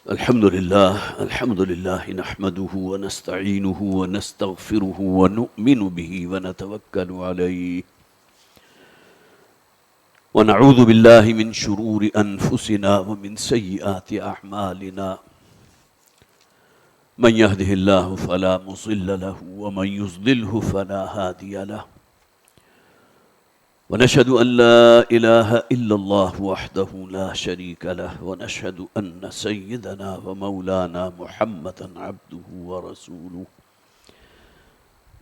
الحمد لله نحمده ونستعينه ونستغفره ونؤمن به ونتوكل عليه ونعوذ بالله من شرور أنفسنا ومن سيئات أعمالنا من يهده الله فلا مضل له ومن يضلله فلا هادي له ونشهد أن لا إله إلا الله وحده لا شريك له ونشهد أن سيدنا ومولانا محمدا عبده ورسوله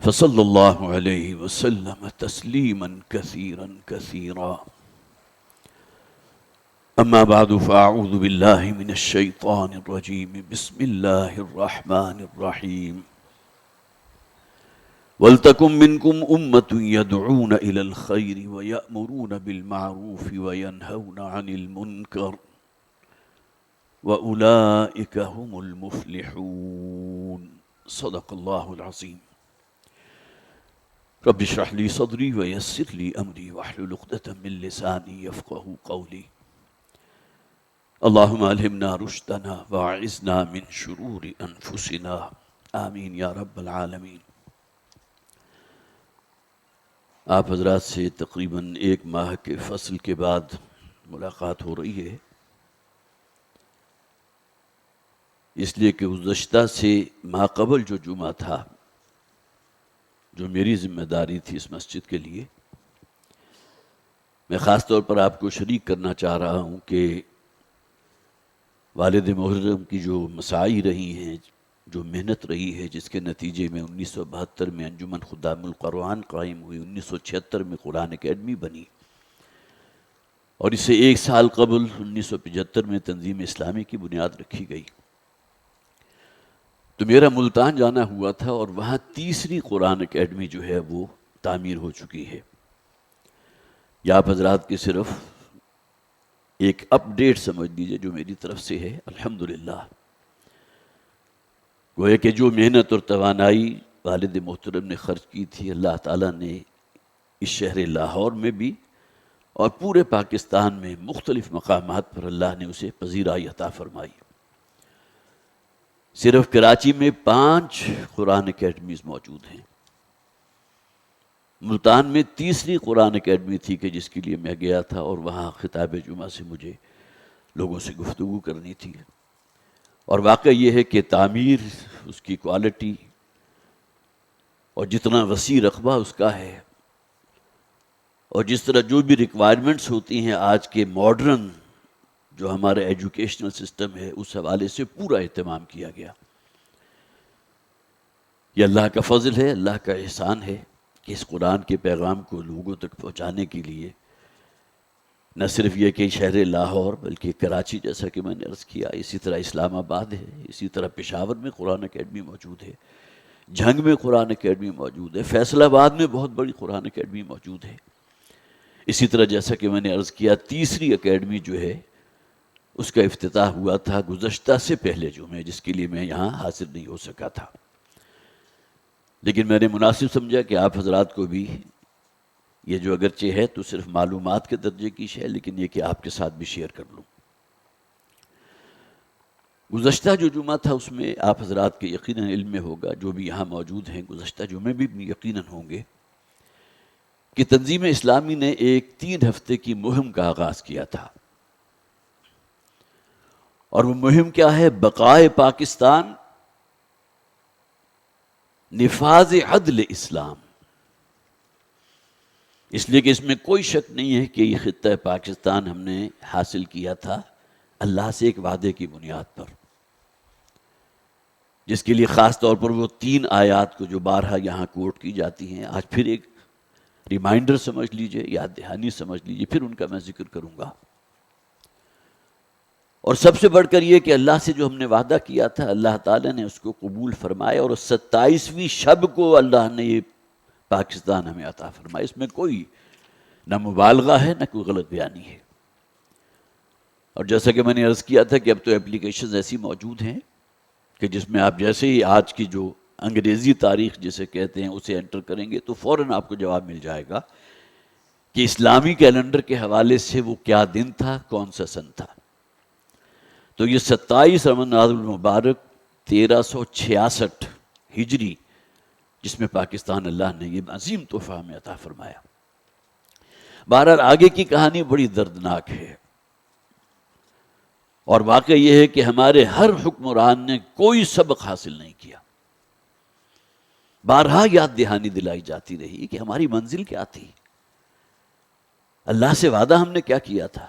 فصلى الله عليه وسلم تسليما كثيرا كثيرا أما بعد فأعوذ بالله من الشيطان الرجيم بسم الله الرحمن الرحيم وَلْتَكُمْ مِنْكُمْ أُمَّةٌ يَدْعُونَ إِلَى الْخَيْرِ وَيَأْمُرُونَ بِالْمَعْرُوفِ وَيَنْهَوْنَ عَنِ الْمُنْكَرِ وَأُولَئِكَ هُمُ الْمُفْلِحُونَ صدق الله العظيم رب اشرح لي صدري ويسر لي أمري واحلل عقدة من لساني يفقهوا قولي اللهم ألهمنا رشدنا وأعذنا من شرور أنفسنا آمين يا رب العالمين. آپ حضرات سے تقریباً 1 ماہ کے فصل کے بعد ملاقات ہو رہی ہے، اس لیے کہ گزشتہ سے ماقبل جو جمعہ تھا جو میری ذمہ داری تھی اس مسجد کے لیے، میں خاص طور پر آپ کو شریک کرنا چاہ رہا ہوں کہ والد محرم کی جو مساعی رہی ہیں، جو محنت رہی ہے، جس کے نتیجے میں 1972 میں انجمن خدام القرآن قائم ہوئی، 1976 میں قرآن اکیڈمی بنی، اور اس سے 1 سال قبل 1975 میں تنظیم اسلامی کی بنیاد رکھی گئی. تو میرا ملتان جانا ہوا تھا اور وہاں تیسری قرآن اکیڈمی جو ہے وہ تعمیر ہو چکی ہے. یا آپ حضرات کی صرف ایک اپ ڈیٹ سمجھ لیجیے جو میری طرف سے ہے. الحمدللہ گویا کہ جو محنت اور توانائی والد محترم نے خرچ کی تھی، اللہ تعالیٰ نے اس شہر لاہور میں بھی اور پورے پاکستان میں مختلف مقامات پر اللہ نے اسے پذیرائی عطا فرمائی. صرف کراچی میں 5 قرآن اکیڈمیز موجود ہیں. ملتان میں تیسری قرآن اکیڈمی تھی کہ جس کے لیے میں گیا تھا، اور وہاں خطاب جمعہ سے مجھے لوگوں سے گفتگو کرنی تھی. اور واقعہ یہ ہے کہ تعمیر، اس کی کوالٹی اور جتنا وسیع رقبہ اس کا ہے، اور جس طرح جو بھی ریکوائرمنٹس ہوتی ہیں آج کے ماڈرن جو ہمارا ایجوکیشنل سسٹم ہے، اس حوالے سے پورا اہتمام کیا گیا. یہ اللہ کا فضل ہے، اللہ کا احسان ہے کہ اس قرآن کے پیغام کو لوگوں تک پہنچانے کے لیے نہ صرف یہ کہ شہر لاہور بلکہ کراچی، جیسا کہ میں نے عرض کیا، اسی طرح اسلام آباد ہے، اسی طرح پشاور میں قرآن اکیڈمی موجود ہے، جھنگ میں قرآن اکیڈمی موجود ہے، فیصل آباد میں بہت بڑی قرآن اکیڈمی موجود ہے. اسی طرح جیسا کہ میں نے عرض کیا، تیسری اکیڈمی جو ہے اس کا افتتاح ہوا تھا گزشتہ سے پہلے جمعے، جس کے لیے میں یہاں حاضر نہیں ہو سکا تھا. لیکن میں نے مناسب سمجھا کہ آپ حضرات کو بھی یہ جو اگرچہ ہے تو صرف معلومات کے درجے کی شے، لیکن یہ کہ آپ کے ساتھ بھی شیئر کر لوں. گزشتہ جو جمعہ تھا اس میں آپ حضرات کے یقیناً علم میں ہوگا، جو بھی یہاں موجود ہیں گزشتہ جمعے بھی یقیناً ہوں گے، کہ تنظیم اسلامی نے ایک 3 ہفتے کی مہم کا آغاز کیا تھا. اور وہ مہم کیا ہے؟ بقائے پاکستان، نفاذ عدل اسلام. اس لیے کہ اس میں کوئی شک نہیں ہے کہ یہ خطہ پاکستان ہم نے حاصل کیا تھا اللہ سے ایک وعدے کی بنیاد پر، جس کے لیے خاص طور پر وہ 3 آیات کو جو بارہا یہاں کوٹ کی جاتی ہیں، آج پھر ایک ریمائنڈر سمجھ لیجئے، یاد دہانی سمجھ لیجئے، پھر ان کا میں ذکر کروں گا. اور سب سے بڑھ کر یہ کہ اللہ سے جو ہم نے وعدہ کیا تھا، اللہ تعالیٰ نے اس کو قبول فرمایا، اور 27ویں شب کو اللہ نے یہ پاکستان ہمیں عطا فرمایا. اس میں کوئی نہ مبالغہ ہے نہ کوئی غلط بیانی ہے. اور جیسا کہ میں نے عرض کیا تھا کہ اب تو اپلیکیشنز ایسی موجود ہیں کہ جس میں آپ جیسے ہی آج کی جو انگریزی تاریخ جسے کہتے ہیں اسے انٹر کریں گے تو فوراً آپ کو جواب مل جائے گا کہ اسلامی کیلنڈر کے حوالے سے وہ کیا دن تھا، کون سا سن تھا. تو یہ 27 رمضان المبارک 1366 ہجری، جس میں پاکستان اللہ نے یہ عظیم تحفہ ہمیں عطا فرمایا۔ بہرحال آگے کی کہانی بڑی دردناک ہے، اور واقعہ یہ ہے کہ ہمارے ہر حکمران نے کوئی سبق حاصل نہیں کیا۔ بارہا یاد دہانی دلائی جاتی رہی کہ ہماری منزل کیا تھی، اللہ سے وعدہ ہم نے کیا کیا تھا۔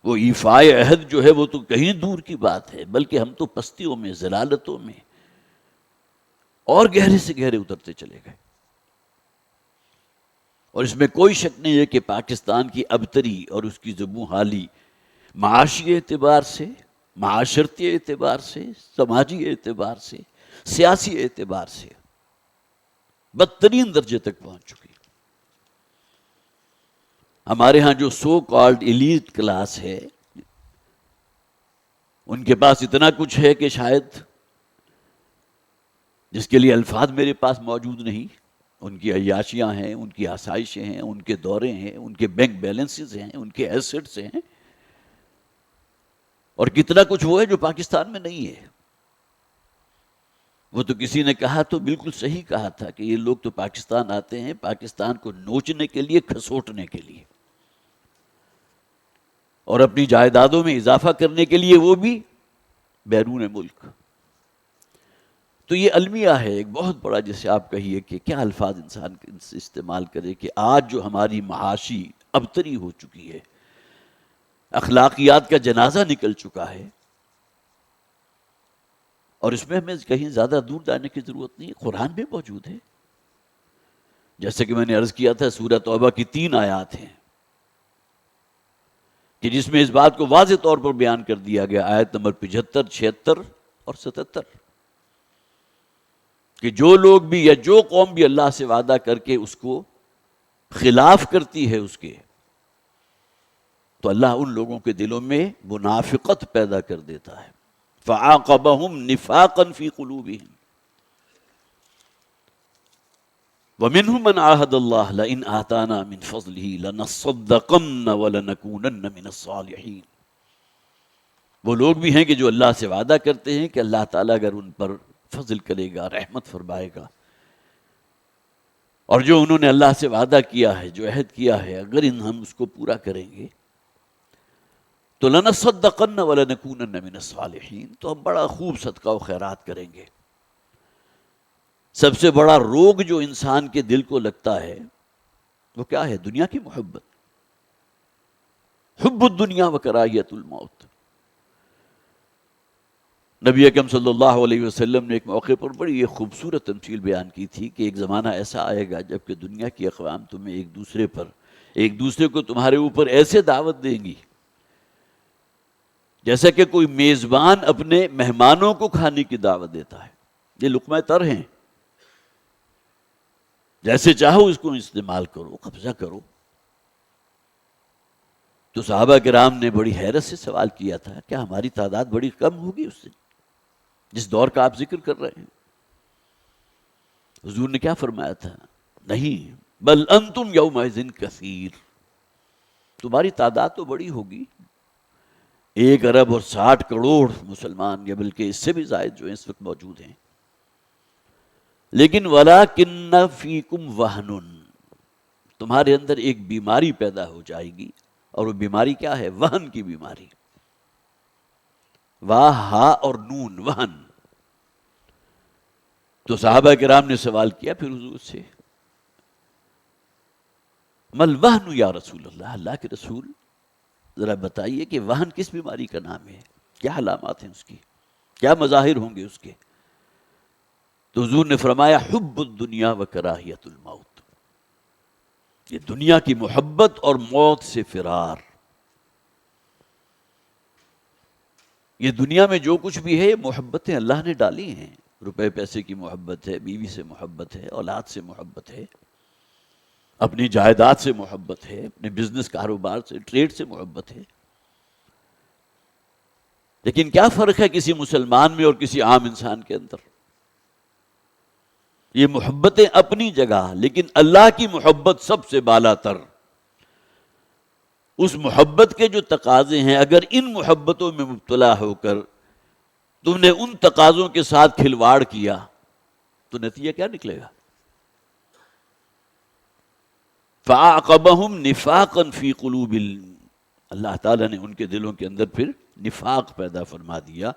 وہ ایفائے عہد جو ہے وہ تو کہیں دور کی بات ہے، بلکہ ہم تو پستیوں میں، ضلالتوں میں اور گہرے سے گہرے اترتے چلے گئے۔ اور اس میں کوئی شک نہیں ہے کہ پاکستان کی ابتری اور اس کی زبوں حالی معاشی اعتبار سے، معاشرتی اعتبار سے، سماجی اعتبار سے، سیاسی اعتبار سے بدترین درجے تک پہنچ چکی۔ ہمارے ہاں جو سو کالڈ ایلیٹ کلاس ہے، ان کے پاس اتنا کچھ ہے کہ شاید جس کے لیے الفاظ میرے پاس موجود نہیں۔ ان کی عیاشیاں ہیں، ان کی آسائشیں ہیں، ان کے دورے ہیں، ان کے بینک بیلنسز ہیں، ان کے ایسٹس ہیں، اور کتنا کچھ وہ ہے جو پاکستان میں نہیں ہے۔ وہ تو کسی نے کہا تو بالکل صحیح کہا تھا کہ یہ لوگ تو پاکستان آتے ہیں پاکستان کو نوچنے کے لیے، کھسوٹنے کے لیے، اور اپنی جائیدادوں میں اضافہ کرنے کے لیے، وہ بھی بیرون ملک۔ تو یہ المیہ ہے ایک بہت بڑا، جسے آپ کہیے کہ کیا الفاظ انسان استعمال کرے کہ آج جو ہماری معاشی ابتری ہو چکی ہے، اخلاقیات کا جنازہ نکل چکا ہے، اور اس میں ہمیں کہیں زیادہ دور جانے کی ضرورت نہیں، قرآن میں موجود ہے۔ جیسے کہ میں نے عرض کیا تھا، سورہ توبہ کی 3 آیات ہیں کہ جس میں اس بات کو واضح طور پر بیان کر دیا گیا، آیت نمبر 75، 76 اور 77، کہ جو لوگ بھی یا جو قوم بھی اللہ سے وعدہ کر کے اس کو خلاف کرتی ہے اس کے، تو اللہ ان لوگوں کے دلوں میں منافقت پیدا کر دیتا ہے۔ فَعَاقَبَهُمْ نِفَاقًا فِي قُلُوبِهِمْ وَمِنْهُمْ مَنْ عَاهَدَ اللَّهَ لَئِنْ آتَانَا مِنْ فَضْلِهِ لَنَصَّدَّقَنَّ وَلَنَكُونَنَّ مِنَ الصَّالِحِينَ۔ وہ لوگ بھی ہیں کہ جو اللہ سے وعدہ کرتے ہیں کہ اللہ تعالیٰ اگر ان پر فضل کرے گا، رحمت فرمائے گا، اور جو انہوں نے اللہ سے وعدہ کیا ہے، جو عہد کیا ہے، اگر ہم اس کو پورا کریں گے تو لَنَصَّدَّقَنَّ وَلَنَكُونَنَّ مِنَ الصَّالِحِينَ، تو ہم بڑا خوب صدقہ و خیرات کریں گے۔ سب سے بڑا روگ جو انسان کے دل کو لگتا ہے وہ کیا ہے؟ دنیا کی محبت، حب الدنیا وکراہیت الموت۔ نبی اکرم صلی اللہ علیہ وسلم نے ایک موقع پر بڑی یہ خوبصورت تمثیل بیان کی تھی کہ ایک زمانہ ایسا آئے گا جب کہ دنیا کی اقوام تمہیں ایک دوسرے کو تمہارے اوپر ایسے دعوت دیں گی جیسا کہ کوئی میزبان اپنے مہمانوں کو کھانے کی دعوت دیتا ہے۔ یہ لقمہ تر ہیں، جیسے چاہو اس کو استعمال کرو، قبضہ کرو۔ تو صحابہ کرام نے بڑی حیرت سے سوال کیا تھا، کیا ہماری تعداد بڑی کم ہوگی اس سے، جس دور کا آپ ذکر کر رہے ہیں؟ حضور نے کیا فرمایا تھا؟ نہیں، بل انتم یومئذ کثیر، تمہاری تعداد تو بڑی ہوگی، 1 ارب اور 60 کروڑ مسلمان، یا بلکہ اس سے بھی زائد جو اس وقت موجود ہیں، لیکن وَلَكِنَّ فِيكُمْ وَهْنٌ، تمہارے اندر ایک بیماری پیدا ہو جائے گی، اور وہ بیماری کیا ہے؟ وہن کی بیماری، واہ ہا اور نون، وہن۔ تو صحابہ کرام نے سوال کیا پھر حضور سے، مل وہن یا رسول اللہ، اللہ کے رسول ذرا بتائیے کہ وہن کس بیماری کا نام ہے، کیا علامات ہیں اس کی، کیا مظاہر ہوں گے اس کے؟ تو حضور نے فرمایا، حب الدنیا و کراہیت الموت، یہ دنیا کی محبت اور موت سے فرار۔ یہ دنیا میں جو کچھ بھی ہے یہ محبتیں اللہ نے ڈالی ہیں، روپے پیسے کی محبت ہے، بیوی سے محبت ہے، اولاد سے محبت ہے، اپنی جائیداد سے محبت ہے، اپنے بزنس کاروبار سے، ٹریڈ سے محبت ہے۔ لیکن کیا فرق ہے کسی مسلمان میں اور کسی عام انسان کے اندر؟ یہ محبتیں اپنی جگہ، لیکن اللہ کی محبت سب سے بالا تر، اس محبت کے جو تقاضے ہیں، اگر ان محبتوں میں مبتلا ہو کر تم نے ان تقاضوں کے ساتھ کھلواڑ کیا تو نتیجہ کیا نکلے گا؟ فَأَعْقَبَهُمْ نِفَاقًا فِي قُلُوبِ اللہ تعالیٰ نے ان کے دلوں کے اندر پھر نفاق پیدا فرما دیا،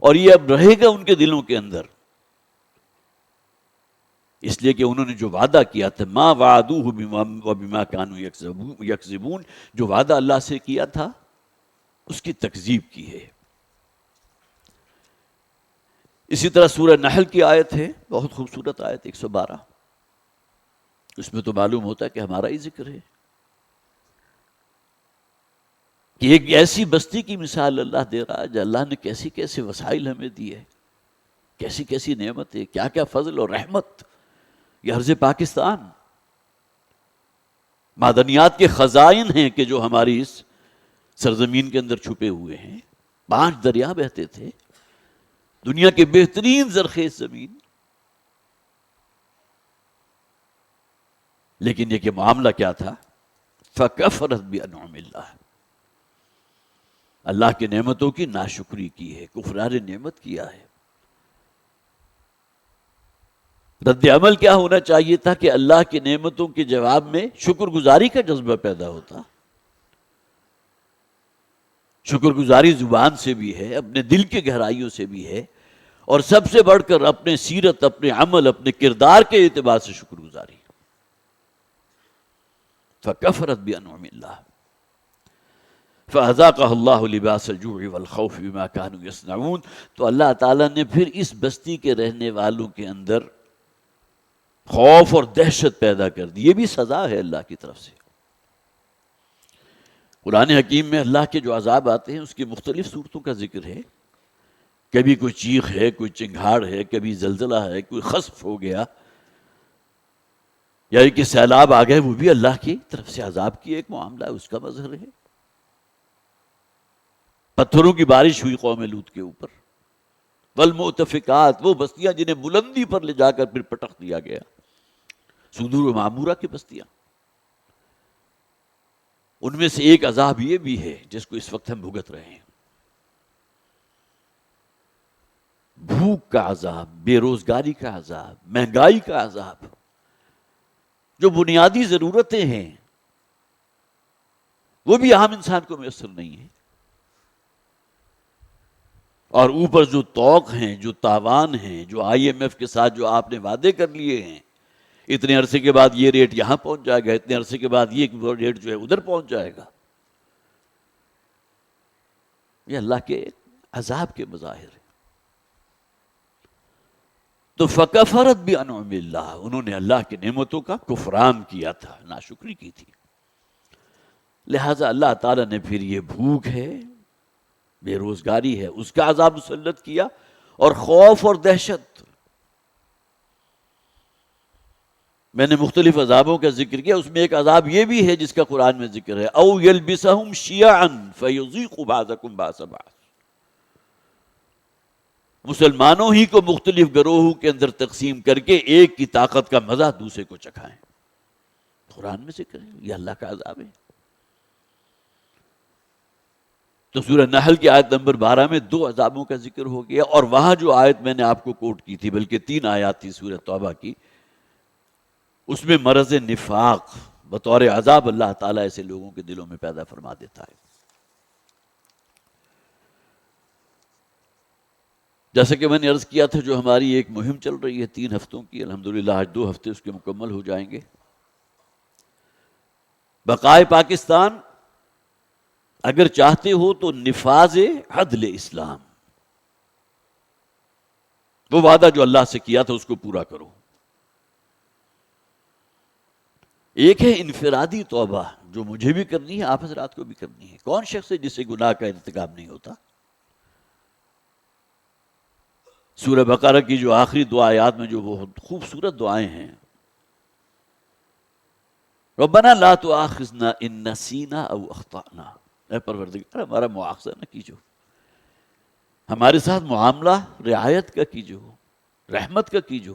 اور یہ اب رہے گا ان کے دلوں کے اندر، اس لیے کہ انہوں نے جو وعدہ کیا تھا، ما وعدوہ وبما کانوا یکذبون، جو وعدہ اللہ سے کیا تھا اس کی تکذیب کی ہے۔ اسی طرح سورہ نحل کی آیت ہے، بہت خوبصورت آیت 112، اس میں تو معلوم ہوتا ہے کہ ہمارا ہی ذکر ہے کہ ایک ایسی بستی کی مثال اللہ دے رہا ہے جو اللہ نے کیسی کیسے وسائل ہمیں دی ہے، کیسی کیسی نعمت ہے، کیا کیا فضل اور رحمت۔ یہ ارض پاکستان معدنیات کے خزائن ہیں کہ جو ہماری اس سرزمین کے اندر چھپے ہوئے ہیں۔ 5 دریا بہتے تھے، دنیا کے بہترین زرخیز زمین، لیکن یہ کہ معاملہ کیا تھا؟ فَكَفَرَتْ بِأَنْعُمِ اللَّهِ، اللہ کی نعمتوں کی ناشکری کی ہے، کفران نعمت کیا ہے۔ رد عمل کیا ہونا چاہیے تھا کہ اللہ کی نعمتوں کے جواب میں شکر گزاری کا جذبہ پیدا ہوتا۔ شکر گزاری زبان سے بھی ہے، اپنے دل کے گہرائیوں سے بھی ہے، اور سب سے بڑھ کر اپنے سیرت، اپنے عمل، اپنے کردار کے اعتبار سے شکر گزاری۔ فَكَفَرَتْ بِأَنْعُمِ اللَّهِ فَأَذَاقَهَا اللَّهُ لِبَاسَ الْجُوعِ وَالْخَوْفِ بِمَا كَانُوا يَصْنَعُونَ، تو اللہ تعالیٰ نے پھر اس بستی کے رہنے والوں کے اندر خوف اور دہشت پیدا کر دی۔ یہ بھی سزا ہے اللہ کی طرف سے۔ قرآن حکیم میں اللہ کے جو عذاب آتے ہیں اس کی مختلف صورتوں کا ذکر ہے۔ کبھی کوئی چیخ ہے، کوئی چنگھاڑ ہے، کبھی زلزلہ ہے، کوئی خسف ہو گیا، یا کہ سیلاب آ گئے، وہ بھی اللہ کی طرف سے عذاب کی ایک معاملہ ہے، اس کا مظہر ہے۔ پتھروں کی بارش ہوئی قوم لوط کے اوپر، والمؤتفقات، وہ بستیاں جنہیں بلندی پر لے جا کر پھر پٹخ دیا گیا، صدور و معمورہ کی بستیاں۔ ان میں سے ایک عذاب یہ بھی ہے جس کو اس وقت ہم بھگت رہے ہیں، بھوک کا عذاب، بے روزگاری کا عذاب، مہنگائی کا عذاب۔ جو بنیادی ضرورتیں ہیں وہ بھی عام انسان کو میسر نہیں ہے، اور اوپر جو طوق ہیں، جو تاوان ہیں، جو IMF کے ساتھ جو آپ نے وعدے کر لیے ہیں، اتنے عرصے کے بعد یہ ریٹ یہاں پہنچ جائے گا، اتنے عرصے کے بعد یہ ریٹ جو ہے ادھر پہنچ جائے گا، یہ اللہ کے عذاب کے مظاہر ہیں۔ تو فَكَفَرَتْ بِأَنْعُمِ اللَّهِ، انہوں نے اللہ کی نعمتوں کا کفران کیا تھا، ناشکری کی تھی، لہٰذا اللہ تعالیٰ نے پھر یہ بھوک ہے، بے روزگاری ہے، اس کا عذاب مسلط کیا، اور خوف اور دہشت۔ میں نے مختلف عذابوں کا ذکر کیا، اس میں ایک عذاب یہ بھی ہے جس کا قرآن میں ذکر ہے، او یلبسہم شیعا فیذیق بعضکم بعض بعض، مسلمانوں ہی کو مختلف گروہوں کے اندر تقسیم کر کے ایک کی طاقت کا مزہ دوسرے کو چکھائیں، قرآن میں ذکر ہے، یہ اللہ کا عذاب ہے۔ تو سورہ نحل کی آیت نمبر 12 میں 2 عذابوں کا ذکر ہو گیا، اور وہاں جو آیت میں نے آپ کو کوٹ کی تھی، بلکہ 3 آیات تھی سورہ توبہ کی، اس میں مرض نفاق بطور عذاب اللہ تعالیٰ ایسے لوگوں کے دلوں میں پیدا فرما دیتا ہے۔ جیسا کہ میں نے عرض کیا تھا، جو ہماری ایک مہم چل رہی ہے 3 ہفتوں کی، الحمدللہ آج 2 ہفتے اس کے مکمل ہو جائیں گے۔ بقائے پاکستان، اگر چاہتے ہو تو نفاذ عدل اسلام، وہ وعدہ جو اللہ سے کیا تھا اس کو پورا کرو۔ ایک ہے انفرادی توبہ جو مجھے بھی کرنی ہے، آپ حضرات کو بھی کرنی ہے۔ کون شخص ہے جسے گناہ کا ارتکاب نہیں ہوتا؟ سورہ بقرہ کی جو آخری 2 آیات میں جو بہت خوبصورت دعائیں ہیں، ربنا لا تؤاخذنا ان نسینا او اخطأنا، اے پروردگار ہمارا مواخذہ نہ کیجو، ہمارے ساتھ معاملہ رعایت کا کیجو، رحمت کا کیجو۔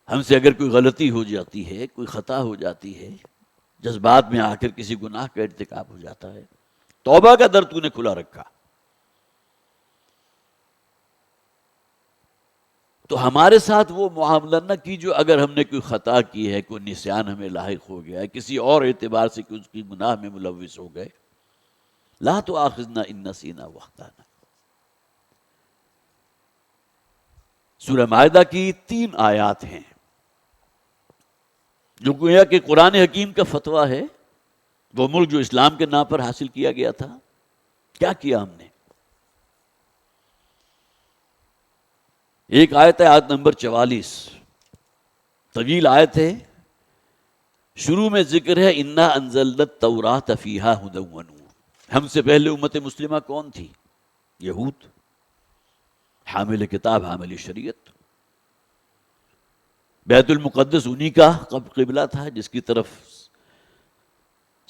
ہم سے اگر کوئی غلطی ہو جاتی ہے، کوئی خطا ہو جاتی ہے، جذبات میں آ کر کسی گناہ کا ارتکاب ہو جاتا ہے. توبہ کا در تو نے کھلا رکھا. تو ہمارے ساتھ وہ معاملہ نہ کی جو اگر ہم نے کوئی خطا کی ہے، کوئی نسیان ہمیں لاحق ہو گیا ہے، کسی اور اعتبار سے اس کی گناہ میں ملوث ہو گئے، لا تؤاخذنا ان نسینا واخطانا. سورہ مائدہ کی 3 آیات ہیں جو گویا کہ قرآن حکیم کا فتویٰ ہے. وہ ملک جو اسلام کے نام پر حاصل کیا گیا تھا، کیا کیا ہم نے؟ ایک آیت ہے، آیت نمبر 44، طویل آیت ہے. شروع میں ذکر ہے انا انزلنا التوراۃ فیہا ھدی ونور. ہم سے پہلے امت مسلمہ کون تھی؟ یہود، حامل کتاب، حامل شریعت. بیت المقدس انہی کا قبلہ تھا جس کی طرف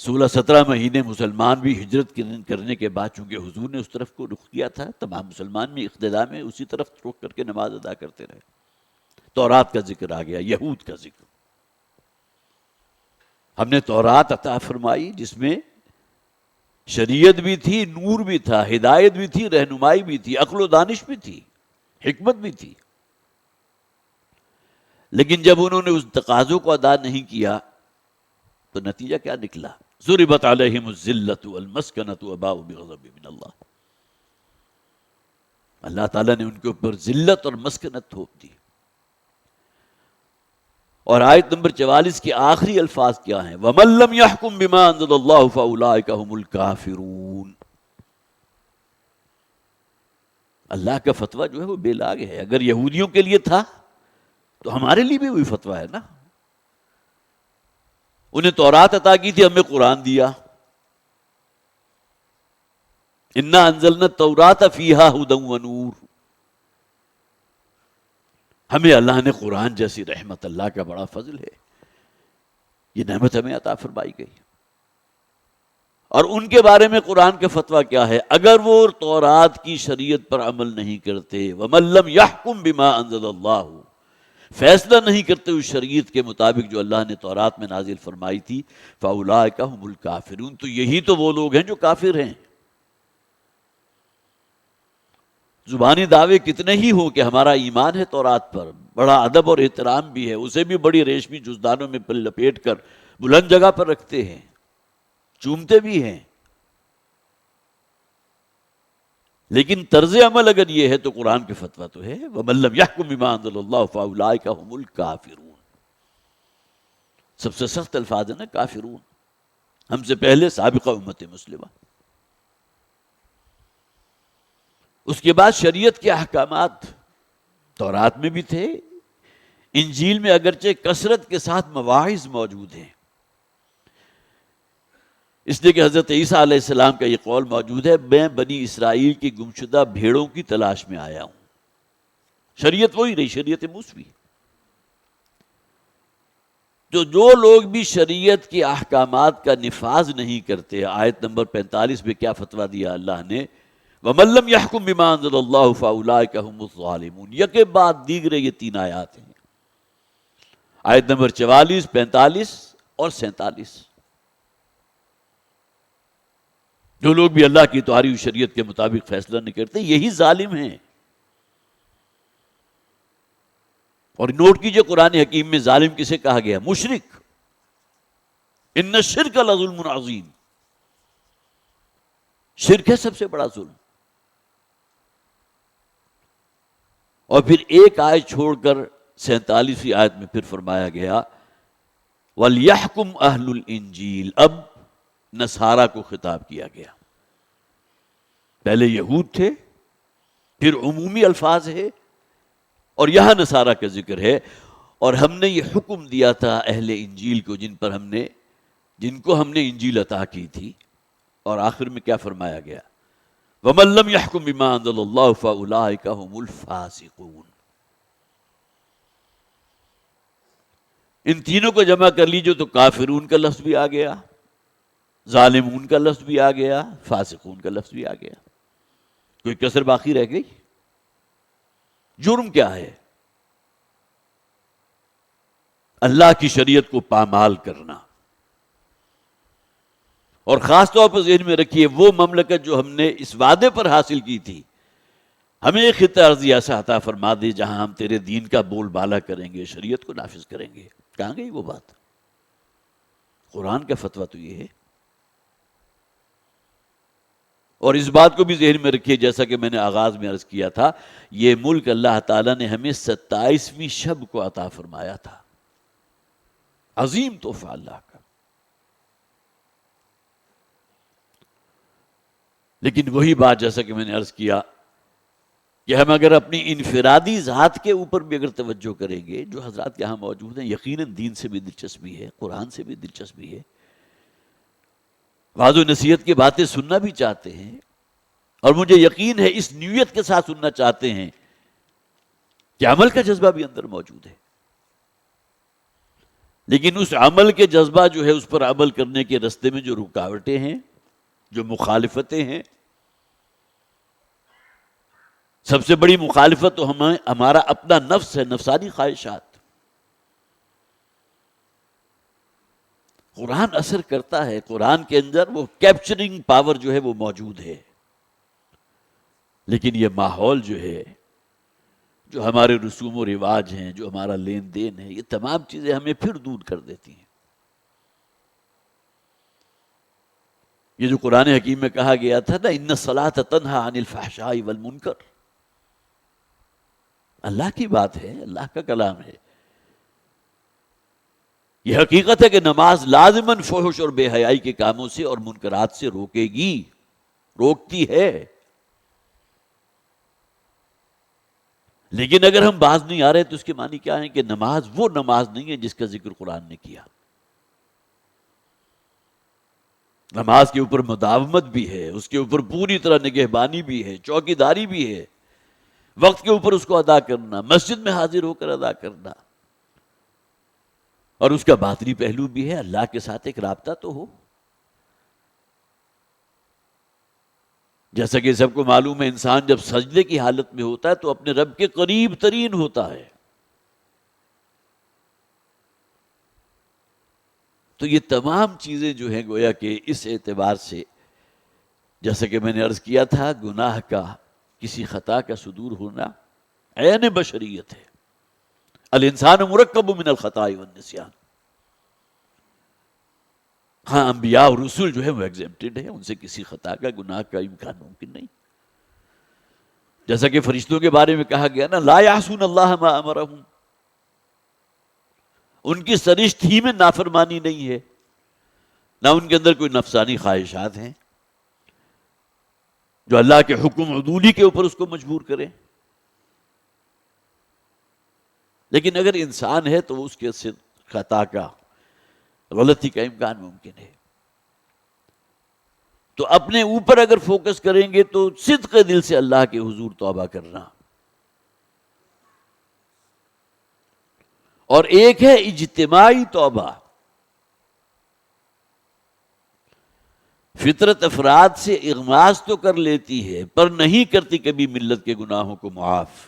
16-17 مہینے مسلمان بھی ہجرت کرنے کے بعد چونکہ حضور نے اس طرف کو رخ کیا تھا، تمام مسلمان بھی اقتداء میں اسی طرف رخ کر کے نماز ادا کرتے رہے. تورات کا ذکر آ گیا، یہود کا ذکر. ہم نے تورات عطا فرمائی جس میں شریعت بھی تھی، نور بھی تھا، ہدایت بھی تھی، رہنمائی بھی تھی، عقل و دانش بھی تھی، حکمت بھی تھی. لیکن جب انہوں نے اس تقاضوں کو ادا نہیں کیا تو نتیجہ کیا نکلا؟ ضربت علیہم الذلۃ والمسکنۃ وباؤوا بغضب من اللہ. اللہ تعالیٰ نے ان کے اوپر ذلت اور مسکنت تھوپ دی. اور آیت نمبر 44 کے آخری الفاظ کیا ہیں؟ وَمَن لَّمْ يَحْكُم بِمَا أَنزَلَ اللَّهُ فَأُولَٰئِكَ هُمُ الْكَافِرُونَ. اللہ کا فتویٰ جو ہے وہ بے لاگ ہے. اگر یہودیوں کے لیے تھا تو ہمارے لیے بھی وہی فتویٰ ہے نا. انہیں تورات عطا کی تھی، ہمیں قرآن دیا. انا انزلنا التوراۃ فیہا ھدی ونور. ہمیں اللہ نے قرآن جیسی رحمت، اللہ کا بڑا فضل ہے، یہ نعمت ہمیں عطا فرمائی گئی. اور ان کے بارے میں قرآن کا فتویٰ کیا ہے؟ اگر وہ تورات کی شریعت پر عمل نہیں کرتے، وَمَن لَّمْ يَحْكُم بِمَا أَنزَلَ اللَّهُ، فیصلہ نہیں کرتے اس شریعت کے مطابق جو اللہ نے تورات میں نازل فرمائی تھی، فَأُولَٰئِكَ هُمُ الْكَافِرُونَ، تو یہی تو وہ لوگ ہیں جو کافر ہیں. زبانی دعوے کتنے ہی ہوں کہ ہمارا ایمان ہے تورات پر، بڑا ادب اور احترام بھی ہے، اسے بھی بڑی ریشمی جزدانوں میں لپیٹ کر بلند جگہ پر رکھتے ہیں، چومتے بھی ہیں. لیکن طرز عمل اگر یہ ہے تو قرآن کے فتویٰ تو ہے وَمَن لَّمْ يَحْكُم بِمَا أَنزَلَ اللَّهُ فَأُولَٰئِكَ هُمُ الْكَافِرُونَ. سب سے سخت الفاظ ہے نا کافرون. ہم سے پہلے سابقہ امت مسلمہ. اس کے بعد شریعت کے احکامات تورات میں بھی تھے، انجیل میں اگرچہ کثرت کے ساتھ مواعظ موجود ہیں. اس لیے کہ حضرت عیسیٰ علیہ السلام کا یہ قول موجود ہے، میں بنی اسرائیل کی گمشدہ بھیڑوں کی تلاش میں آیا ہوں. شریعت وہی رہی، شریعت موسوی. جو لوگ بھی شریعت کے احکامات کا نفاذ نہیں کرتے، آیت نمبر 45 میں کیا فتویٰ دیا اللہ نے؟ وَمَن لَّمْ يَحْكُم بِمَا أَنزَلَ اللَّهُ فَأُولَٰئِكَ هُمُ الظَّالِمُونَ. یکے بعد دیگرے یہ 3 آیات ہیں، آیت نمبر 44، 45 اور 47. جو لوگ بھی اللہ کی اتاری ہوئی شریعت کے مطابق فیصلہ نہیں کرتے، یہی ظالم ہیں. اور نوٹ کیجئے قرآن حکیم میں ظالم کسے کہا گیا؟ مشرک. ان الشرک لظلم عظیم. شرک ہے سب سے بڑا ظلم. اور پھر ایک آیت چھوڑ کر 47ویں آیت میں پھر فرمایا گیا وَلْيَحْكُمْ أَهْلُ الْإِنجِيلِ. اب نصارہ کو خطاب کیا گیا. پہلے یہود تھے، پھر عمومی الفاظ ہے، اور یہاں نصارہ کا ذکر ہے. اور ہم نے یہ حکم دیا تھا اہل انجیل کو جن کو ہم نے انجیل عطا کی تھی. اور آخر میں کیا فرمایا گیا؟ وَمَن لَّمْ يَحْكُم بِمَا أَنزَلَ اللَّهُ فَأُولَٰئِكَ هُمُ الْفَاسِقُونَ. ان تینوں کو جمع کر لیجو تو کافرون کا لفظ بھی آ گیا، ظالمون کا لفظ بھی آ گیا، فاسقون کا لفظ بھی آ گیا. کوئی کسر باقی رہ گئی؟ جرم کیا ہے؟ اللہ کی شریعت کو پامال کرنا. اور خاص طور پر ذہن میں رکھیے وہ مملکت جو ہم نے اس وعدے پر حاصل کی تھی، ہمیں ایک خطہ ارضی ایسا عطا فرما دے جہاں ہم تیرے دین کا بول بالا کریں گے، شریعت کو نافذ کریں گے. کہاں گئی وہ بات؟ قرآن کا فتویٰ تو یہ ہے. اور اس بات کو بھی ذہن میں رکھیے، جیسا کہ میں نے آغاز میں عرض کیا تھا، یہ ملک اللہ تعالیٰ نے ہمیں 27ویں شب کو عطا فرمایا تھا. عظیم تحفہ اللہ کا. لیکن وہی بات جیسا کہ میں نے عرض کیا کہ ہم اگر اپنی انفرادی ذات کے اوپر بھی اگر توجہ کریں گے، جو حضرات یہاں موجود ہیں یقیناً دین سے بھی دلچسپی ہے، قرآن سے بھی دلچسپی ہے، وعظ و نصیحت کی باتیں سننا بھی چاہتے ہیں، اور مجھے یقین ہے اس نیت کے ساتھ سننا چاہتے ہیں کہ عمل کا جذبہ بھی اندر موجود ہے. لیکن اس عمل کے جذبہ جو ہے، اس پر عمل کرنے کے راستے میں جو رکاوٹیں ہیں، جو مخالفتیں ہیں، سب سے بڑی مخالفت تو ہمارا اپنا نفس ہے، نفسانی خواہشات. قرآن اثر کرتا ہے، قرآن کے اندر وہ کیپچرنگ پاور جو ہے وہ موجود ہے، لیکن یہ ماحول جو ہے، جو ہمارے رسوم و رواج ہیں، جو ہمارا لین دین ہے، یہ تمام چیزیں ہمیں پھر دور کر دیتی ہیں. یہ جو قرآن حکیم میں کہا گیا تھا نا، ان الصلاۃ تنہی عن الفحشاء والمنکر، اللہ کی بات ہے، اللہ کا کلام ہے. یہ حقیقت ہے کہ نماز لازماً فحش اور بے حیائی کے کاموں سے اور منکرات سے روکے گی، روکتی ہے. لیکن اگر ہم باز نہیں آ رہے تو اس کے معنی کیا ہے کہ نماز وہ نماز نہیں ہے جس کا ذکر قرآن نے کیا. نماز کے اوپر مداومت بھی ہے، اس کے اوپر پوری طرح نگہبانی بھی ہے، چوکی داری بھی ہے، وقت کے اوپر اس کو ادا کرنا، مسجد میں حاضر ہو کر ادا کرنا، اور اس کا باطنی پہلو بھی ہے، اللہ کے ساتھ ایک رابطہ تو ہو. جیسا کہ سب کو معلوم ہے، انسان جب سجدے کی حالت میں ہوتا ہے تو اپنے رب کے قریب ترین ہوتا ہے. تو یہ تمام چیزیں جو ہیں گویا کہ اس اعتبار سے، جیسا کہ میں نے عرض کیا تھا، گناہ کا، کسی خطا کا صدور ہونا عین بشریت ہے. الانسان مرکب من الخطاء والنسیان. ہاں، انبیاء اور رسول جو ہے وہ ایگزیمپٹڈ ہیں، ان سے کسی خطا کا، گناہ کا امکان ممکن نہیں. جیسا کہ فرشتوں کے بارے میں کہا گیا نا، لا یعصون اللہ ما امرہم، ان کی سرشت ہی میں نافرمانی نہیں ہے، نہ ان کے اندر کوئی نفسانی خواہشات ہیں جو اللہ کے حکم عدولی کے اوپر اس کو مجبور کریں. لیکن اگر انسان ہے تو اس کے خطا کا، غلطی کا امکان ممکن ہے. تو اپنے اوپر اگر فوکس کریں گے تو صدق دل سے اللہ کے حضور توبہ کرنا. اور ایک ہے اجتماعی توبہ. فطرت افراد سے اغماس تو کر لیتی ہے پر نہیں کرتی کبھی ملت کے گناہوں کو معاف.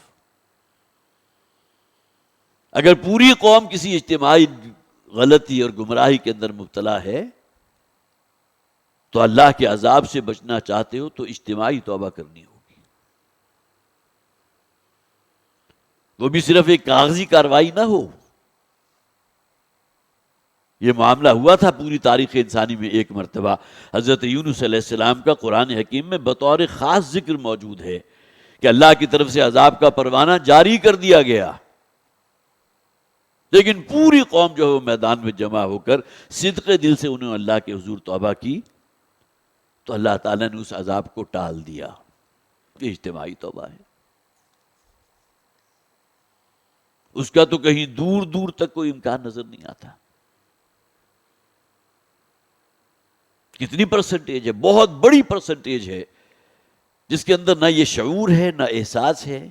اگر پوری قوم کسی اجتماعی غلطی اور گمراہی کے اندر مبتلا ہے تو اللہ کے عذاب سے بچنا چاہتے ہو تو اجتماعی توبہ کرنی ہوگی. وہ بھی صرف ایک کاغذی کارروائی نہ ہو. یہ معاملہ ہوا تھا پوری تاریخ انسانی میں ایک مرتبہ. حضرت یونس علیہ السلام کا قرآن حکیم میں بطور خاص ذکر موجود ہے کہ اللہ کی طرف سے عذاب کا پروانہ جاری کر دیا گیا، لیکن پوری قوم جو ہے وہ میدان میں جمع ہو کر صدق دل سے انہوں اللہ کے حضور توبہ کی تو اللہ تعالیٰ نے اس عذاب کو ٹال دیا. یہ اجتماعی توبہ ہے. اس کا تو کہیں دور دور تک کوئی امکان نظر نہیں آتا. کتنی پرسنٹیج ہے؟ بہت بڑی پرسنٹیج ہے جس کے اندر نہ یہ شعور ہے، نہ احساس ہے،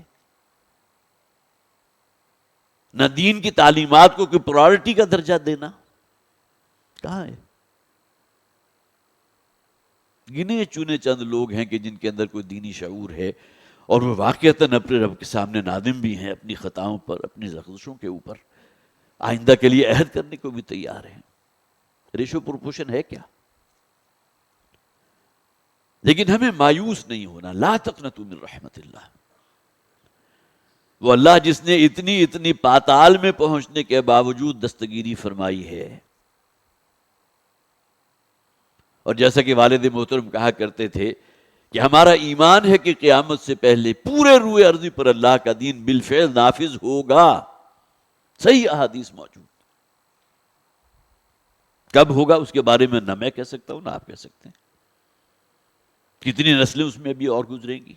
نہ دین کی تعلیمات کو کوئی پرائورٹی کا درجہ دینا. کہاں ہے؟ گنے چنے چند لوگ ہیں کہ جن کے اندر کوئی دینی شعور ہے اور وہ واقعتاً اپنے رب کے سامنے نادم بھی ہیں اپنی خطاؤں پر، اپنی لغزشوں کے اوپر، آئندہ کے لیے عہد کرنے کو بھی تیار ہیں. ریشو پروپورشن ہے کیا؟ لیکن ہمیں مایوس نہیں ہونا. لا تقنطوا من رحمت اللہ. وہ اللہ جس نے اتنی پاتال میں پہنچنے کے باوجود دستگیری فرمائی ہے. اور جیسا کہ والد محترم کہا کرتے تھے کہ ہمارا ایمان ہے کہ قیامت سے پہلے پورے روئے ارضی پر اللہ کا دین بالفعل نافذ ہوگا. صحیح احادیث موجود. کب ہوگا اس کے بارے میں نہ میں کہہ سکتا ہوں نہ آپ کہہ سکتے ہیں. کتنی نسلیں اس میں بھی اور گزریں گی،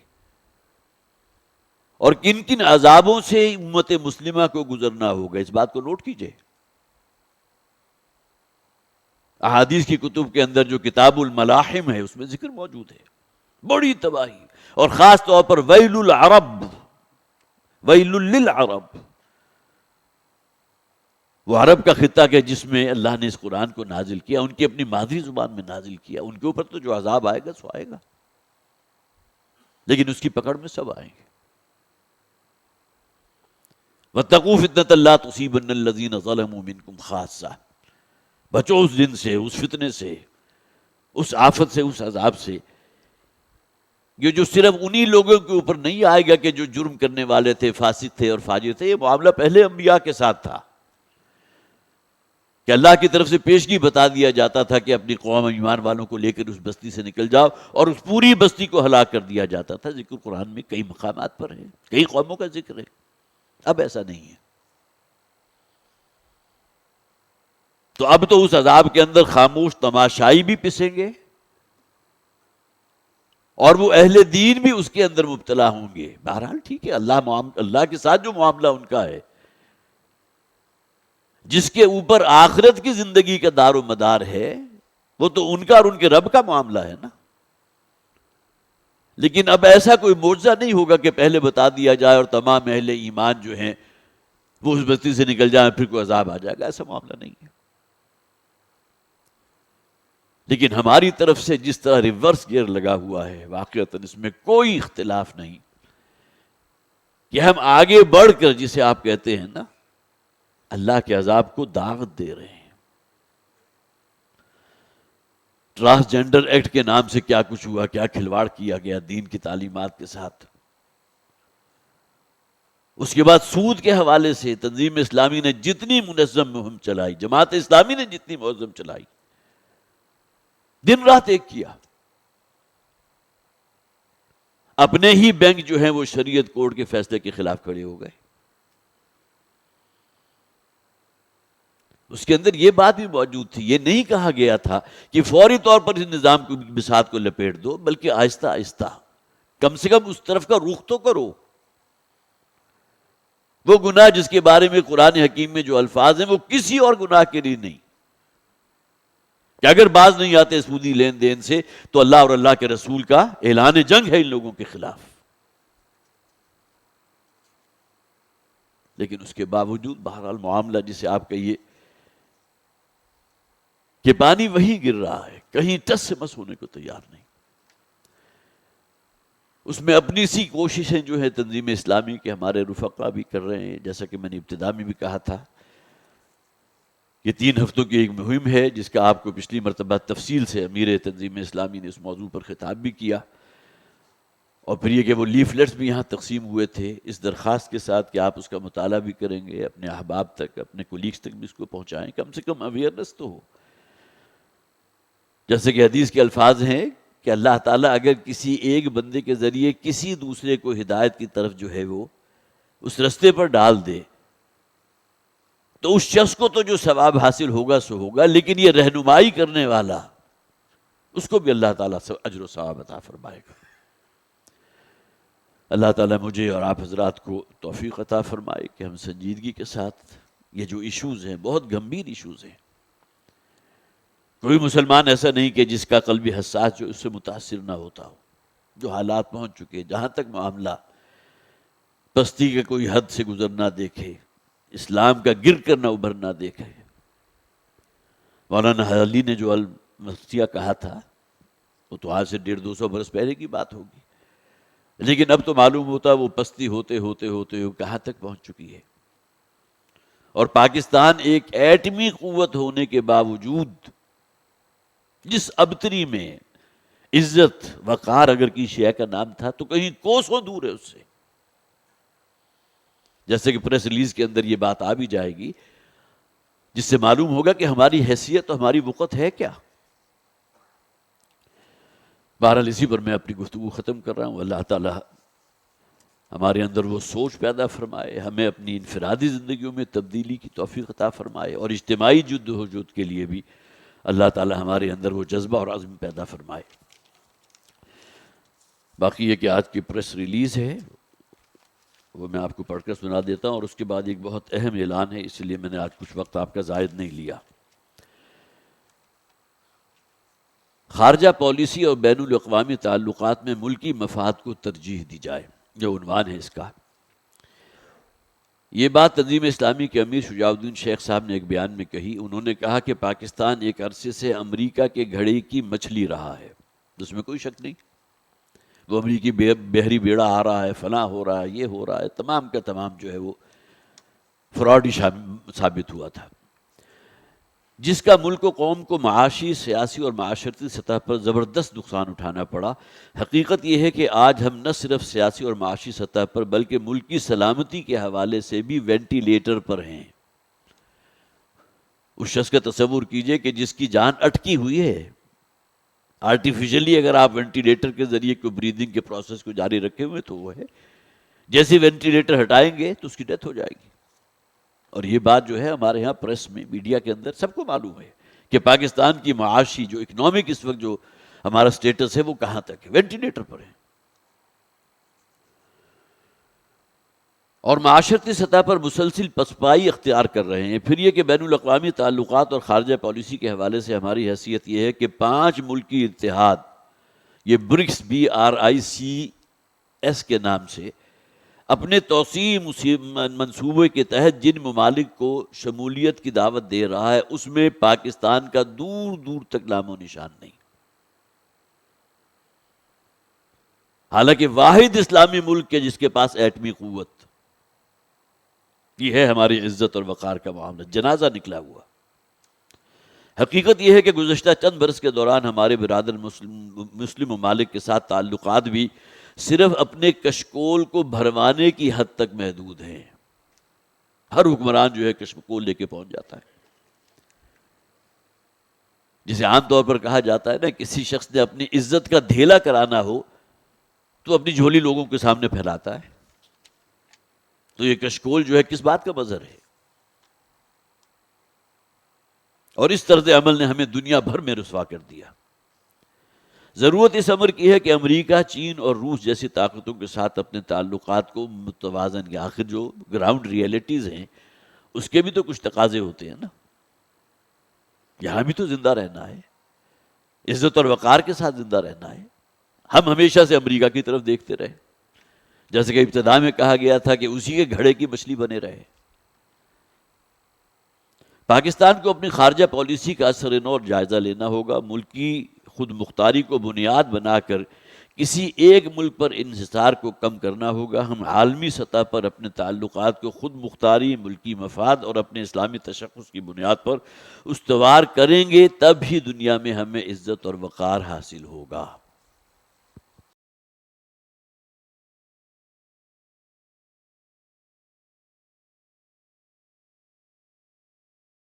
اور کن کن عذابوں سے امت مسلمہ کو گزرنا ہوگا. اس بات کو نوٹ کیجئے. احادیث کی کتب کے اندر جو کتاب الملاحم ہے اس میں ذکر موجود ہے. بڑی تباہی، اور خاص طور پر ویل العرب، ویل للعرب، وہ عرب کا خطہ کہ جس میں اللہ نے اس قرآن کو نازل کیا، ان کی اپنی مادری زبان میں نازل کیا. ان کے اوپر تو جو عذاب آئے گا سو آئے گا، لیکن اس کی پکڑ میں سب آئیں گے. وَاتَّقُوا فِتْنَةً لَا تُصِيبَنَّ الَّذِينَ ظَلَمُوا مِنكُمْ خَاصَّةً. بچو اس دن سے، اس فتنے سے، اس آفت سے، اس عذاب سے، یہ جو صرف انہی لوگوں کے اوپر نہیں آئے گا کہ جو جرم کرنے والے تھے، فاسق تھے اور فاجر تھے. یہ معاملہ پہلے انبیاء کے ساتھ تھا کہ اللہ کی طرف سے پیشگی بتا دیا جاتا تھا کہ اپنی قوم ایمان والوں کو لے کر اس بستی سے نکل جاؤ، اور اس پوری بستی کو ہلاک کر دیا جاتا تھا. ذکر قرآن میں کئی مقامات پر ہے، کئی قوموں کا ذکر ہے. اب ایسا نہیں ہے. تو اب تو اس عذاب کے اندر خاموش تماشائی بھی پسیں گے، اور وہ اہل دین بھی اس کے اندر مبتلا ہوں گے. بہرحال ٹھیک ہے، اللہ کے ساتھ جو معاملہ ان کا ہے، جس کے اوپر آخرت کی زندگی کا دار و مدار ہے، وہ تو ان کا اور ان کے رب کا معاملہ ہے نا. لیکن اب ایسا کوئی معجزہ نہیں ہوگا کہ پہلے بتا دیا جائے اور تمام اہل ایمان جو ہیں وہ اس بستی سے نکل جائیں پھر کوئی عذاب آ جائے گا. ایسا معاملہ نہیں ہے. لیکن ہماری طرف سے جس طرح ریورس گیئر لگا ہوا ہے، واقعتاً اس میں کوئی اختلاف نہیں کہ ہم آگے بڑھ کر، جسے آپ کہتے ہیں نا، اللہ کے عذاب کو دعوت دے رہے ہیں. ٹرانسجینڈر ایکٹ کے نام سے کیا کچھ ہوا، کیا کھلواڑ کیا گیا دین کی تعلیمات کے ساتھ. اس کے بعد سود کے حوالے سے تنظیم اسلامی نے جتنی منظم مہم چلائی، جماعت اسلامی نے جتنی منظم چلائی، دن رات ایک کیا. اپنے ہی بینک جو ہیں وہ شریعت کورٹ کے فیصلے کے خلاف کھڑے ہو گئے. اس کے اندر یہ بات بھی موجود تھی، یہ نہیں کہا گیا تھا کہ فوری طور پر اس نظام کو بساط کو لپیٹ دو، بلکہ آہستہ آہستہ کم سے کم اس طرف کا رخ تو کرو. وہ گناہ جس کے بارے میں قرآن حکیم میں جو الفاظ ہیں وہ کسی اور گناہ کے لیے نہیں، کہ اگر باز نہیں آتے سودی لین دین سے تو اللہ اور اللہ کے رسول کا اعلان جنگ ہے ان لوگوں کے خلاف. لیکن اس کے باوجود بہرحال معاملہ جسے آپ کہیے کہ پانی وہیں گر رہا ہے، کہیں ٹس سے مس ہونے کو تیار نہیں. اس میں اپنی سی کوششیں جو ہے تنظیم اسلامی کے ہمارے رفقا بھی کر رہے ہیں. جیسا کہ میں نے ابتدا میں بھی کہا تھا، یہ 3 ہفتوں کی ایک مہم ہے جس کا آپ کو پچھلی مرتبہ تفصیل سے امیر تنظیم اسلامی نے اس موضوع پر خطاب بھی کیا، اور پھر یہ کہ وہ لیفلیٹس بھی یہاں تقسیم ہوئے تھے اس درخواست کے ساتھ کہ آپ اس کا مطالعہ بھی کریں گے، اپنے احباب تک، اپنے کولیگز تک بھی اس کو پہنچائیں، کم سے کم اویئرنس تو ہو. جیسے کہ حدیث کے الفاظ ہیں کہ اللہ تعالیٰ اگر کسی ایک بندے کے ذریعے کسی دوسرے کو ہدایت کی طرف جو ہے وہ اس رستے پر ڈال دے تو اس شخص کو تو جو ثواب حاصل ہوگا سو ہوگا، لیکن یہ رہنمائی کرنے والا اس کو بھی اللہ تعالیٰ سے اجر و ثواب عطا فرمائے گا. اللہ تعالیٰ مجھے اور آپ حضرات کو توفیق عطا فرمائے کہ ہم سنجیدگی کے ساتھ یہ جو ایشوز ہیں، بہت گمبھیر ایشوز ہیں. کوئی مسلمان ایسا نہیں کہ جس کا قلبی حساس جو اس سے متاثر نہ ہوتا ہو. جو حالات پہنچ چکے، جہاں تک معاملہ پستی کے کوئی حد سے گزر نہ دیکھے، اسلام کا گر کر نہ ابھر نہ دیکھے. مولانا علی نے جو المفتیہ کہا تھا وہ تو آج سے 150-200 برس پہلے کی بات ہوگی، لیکن اب تو معلوم ہوتا وہ پستی ہوتے ہوتے ہوتے کہاں تک پہنچ چکی ہے. اور پاکستان ایک ایٹمی قوت ہونے کے باوجود جس ابتری میں عزت وقار اگر کی شے کا نام تھا تو کہیں کوسوں دور ہے اس سے. جیسے کہ پریس ریلیز کے اندر یہ بات آ بھی جائے گی جس سے معلوم ہوگا کہ ہماری حیثیت اور ہماری وقت ہے کیا. بہرحال اسی پر میں اپنی گفتگو ختم کر رہا ہوں. اللہ تعالی ہمارے اندر وہ سوچ پیدا فرمائے, ہمیں اپنی انفرادی زندگیوں میں تبدیلی کی توفیق عطا فرمائے, اور اجتماعی جد و جہد کے لیے بھی اللہ تعالی ہمارے اندر وہ جذبہ اور عزم پیدا فرمائے. باقی یہ کہ آج کی پریس ریلیز ہے وہ میں آپ کو پڑھ کر سنا دیتا ہوں, اور اس کے بعد ایک بہت اہم اعلان ہے, اس لیے میں نے آج کچھ وقت آپ کا زائد نہیں لیا. خارجہ پالیسی اور بین الاقوامی تعلقات میں ملکی مفاد کو ترجیح دی جائے, جو عنوان ہے اس کا. یہ بات تنظیم اسلامی کے امیر شجاع الدین شیخ صاحب نے ایک بیان میں کہی. انہوں نے کہا کہ پاکستان ایک عرصے سے امریکہ کے گھڑے کی مچھلی رہا ہے, اس میں کوئی شک نہیں. وہ امریکی بحری بیڑا آ رہا ہے, فلاں ہو رہا ہے, یہ ہو رہا ہے, تمام کا تمام جو ہے وہ فراڈ ہی ثابت ہوا تھا, جس کا ملک و قوم کو معاشی, سیاسی اور معاشرتی سطح پر زبردست نقصان اٹھانا پڑا. حقیقت یہ ہے کہ آج ہم نہ صرف سیاسی اور معاشی سطح پر بلکہ ملکی سلامتی کے حوالے سے بھی وینٹیلیٹر پر ہیں. اس شخص کا تصور کیجئے کہ جس کی جان اٹکی ہوئی ہے, آرٹیفیشلی اگر آپ وینٹیلیٹر کے ذریعے کوئی بریدنگ کے پروسیس کو جاری رکھے ہوئے تو وہ ہے, جیسے وینٹیلیٹر ہٹائیں گے تو اس کی ڈیتھ ہو جائے گی. اور یہ بات جو ہے ہمارے ہاں پریس میں, میڈیا کے اندر سب کو معلوم ہے کہ پاکستان کی معاشی جو اکنامک اس وقت جو ہمارا سٹیٹس ہے وہ کہاں تک ہے, وینٹیلیٹر پر ہے. اور معاشرتی سطح پر مسلسل پسپائی اختیار کر رہے ہیں. پھر یہ کہ بین الاقوامی تعلقات اور خارجہ پالیسی کے حوالے سے ہماری حیثیت یہ ہے کہ 5 ملکی اتحاد, یہ برکس BRICS کے نام سے اپنے توسیع منصوبے کے تحت جن ممالک کو شمولیت کی دعوت دے رہا ہے اس میں پاکستان کا دور دور تک نام و نشان نہیں. حالانکہ واحد اسلامی ملک ہے جس کے پاس ایٹمی قوت. یہ ہے ہماری عزت اور وقار کا معاملہ, جنازہ نکلا ہوا. حقیقت یہ ہے کہ گزشتہ چند برس کے دوران ہمارے برادر مسلم ممالک کے ساتھ تعلقات بھی صرف اپنے کشکول کو بھروانے کی حد تک محدود ہیں. ہر حکمران جو ہے کشکول لے کے پہنچ جاتا ہے. جسے عام طور پر کہا جاتا ہے نا, کسی شخص نے اپنی عزت کا دھیلا کرانا ہو تو اپنی جھولی لوگوں کے سامنے پھیلاتا ہے. تو یہ کشکول جو ہے کس بات کا مظہر ہے؟ اور اس طرز عمل نے ہمیں دنیا بھر میں رسوا کر دیا. ضرورت اس امر کی ہے کہ امریکہ, چین اور روس جیسی طاقتوں کے ساتھ اپنے تعلقات کو متوازن کیا. آخر جو گراؤنڈ ریئلٹیز ہیں اس کے بھی تو کچھ تقاضے ہوتے ہیں نا. یہاں بھی تو زندہ رہنا ہے, عزت اور وقار کے ساتھ زندہ رہنا ہے. ہم ہمیشہ سے امریکہ کی طرف دیکھتے رہے, جیسے کہ ابتدا میں کہا گیا تھا کہ اسی کے گھڑے کی مچھلی بنے رہے. پاکستان کو اپنی خارجہ پالیسی کا اثر نو جائزہ لینا ہوگا. ملکی خود مختاری کو بنیاد بنا کر کسی ایک ملک پر انحصار کو کم کرنا ہوگا. ہم عالمی سطح پر اپنے تعلقات کو خود مختاری, ملکی مفاد اور اپنے اسلامی تشخص کی بنیاد پر استوار کریں گے, تب ہی دنیا میں ہمیں عزت اور وقار حاصل ہوگا.